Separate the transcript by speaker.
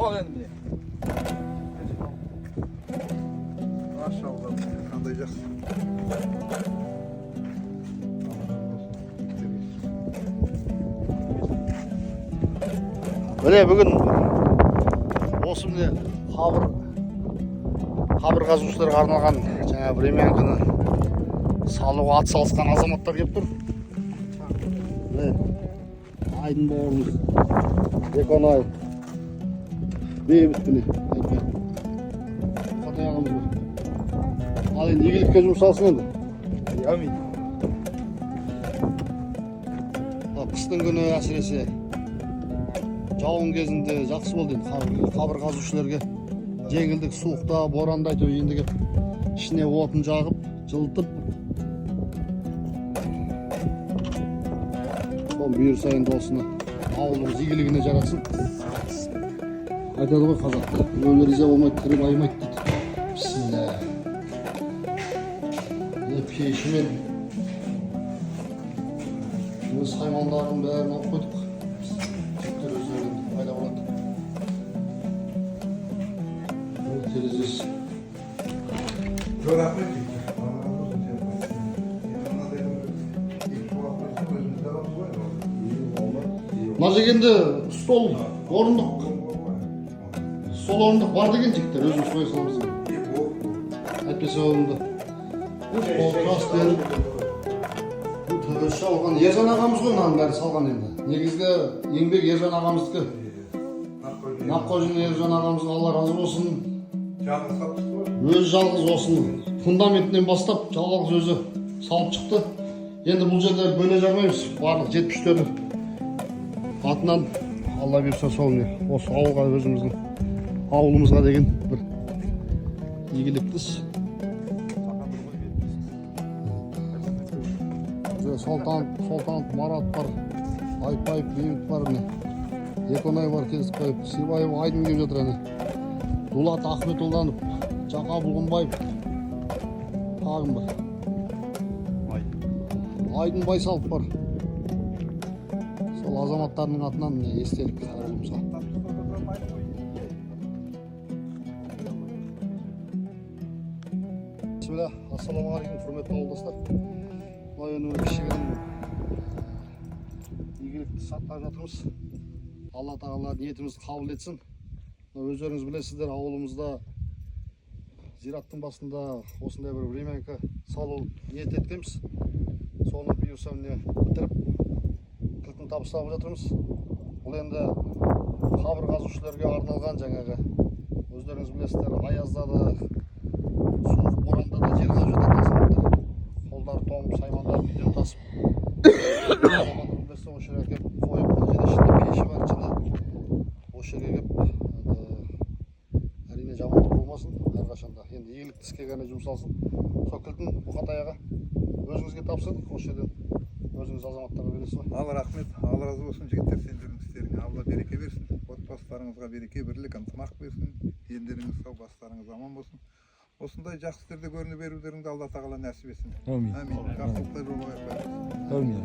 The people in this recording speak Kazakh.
Speaker 1: bak endi.
Speaker 2: Maşallah. Qanday yaxşı.
Speaker 3: Mine bugün осы міне қабыр қазушыларға арналған жаңа времянканы салуға ат салысқан азаматтар келіп тұр. Міне Айдын бауырымыз, Беконай, бейбіт міне. Қандай ағамыз бар. Ал енді игілікке жұмсалсын енді.
Speaker 1: Әмин.
Speaker 3: Қыстың күні әсіресе жауын кезінде жақсы болды енді қабыр қазушыларға. Жеңілдік суықта, боранда әйтеуір енді келіп ішіне отын жағып, жылытып. Бұйырса енді осыны ауылымыз игілігіне жаратсын. Айтады ғой қазақта, өлі риза болмайды, тірі байымайды дейді. Бісміллә. Пешімен саймандардың бәрін алып қойдық. Жіктер өздерін пайда болады. Бұл терезесі.
Speaker 2: Çok rahmet.
Speaker 3: Мына жерде стол, орындық. Стол орындық бар деген жіктер, өзіміз қоя саламыз. Әйтпесе орынды. Стол трастер. Төбесі алған Ержан ағамыз ғой мынаның бәрі салған енді. Негізгі еңбек Ержан ағамыздікі. Наққожин Ержан ағамыздың Алла разы болсын. Өзі жалғыз осының фундаментінен бастап жалғыз өзі салып шықты. Енді бұл жерде бөле жармаймыз. Барлық 74 атынан Алла берсе сол не. Осы ауылға өзіміздің ауылымызға деген бір игілік іс. Солтанов Марат бар, Айпаев Бейбіт бар, Беконай бар, Келісбаев, Сибаев Айдын келіп жатыр әне. Дулат Ахметұлданов, Жақа Бұлғынбаев, тағым бар. Айдын Байсалов бар. Сол азаматтарының атынан естелік ауылымызға. Bismillah, ассалаумағалейкум, құрметті ауылдастар. Önüme kişilerin игілікті сатқан жатырмыз. Алла тағала ниетімізді қабыл етсін. Өздеріңіз білесіздер, ауылымызда зираттың басында осындай бір времянка салу ниет еткенбіз. Соны бұйырса міне бітіріп, кілтін табыстап жатырмыз. Бұл енді қабір қазушыларға арналған жаңағы. Өздеріңіз білесіздер, аязда да, суық боранда да жер қазып жататын азаматтар. Қолдар тоңып, саймандар үйден тасып. Азаматтың білесіздер, осы жерге әкеп қойып, және ішінде пеші бар, ішінде осы жерге әкеп, әрине жамандық болмасын, әрқашанда. Енді игілікті іске ғана жұмсалсын. Сол кілтін Бұқатаяға өзіңізге тапсырдық, осы жерден өзіңіз азаматтарға бересіз ғой.
Speaker 2: Алла рахмет, Алла разы болсын жігіттер, сендердің істеріңе Алла береке берсін. Отбасыларыңызға береке, бірлік, ынтымақ берсін. Елдеріңіз сау, бастарыңыз аман болсын. Осындай жақсы істерде көріну берулеріңді Алла тағала нәсіп етсін. Әмин. Жақсылықтар жолға қойыңыз.
Speaker 1: Әмин.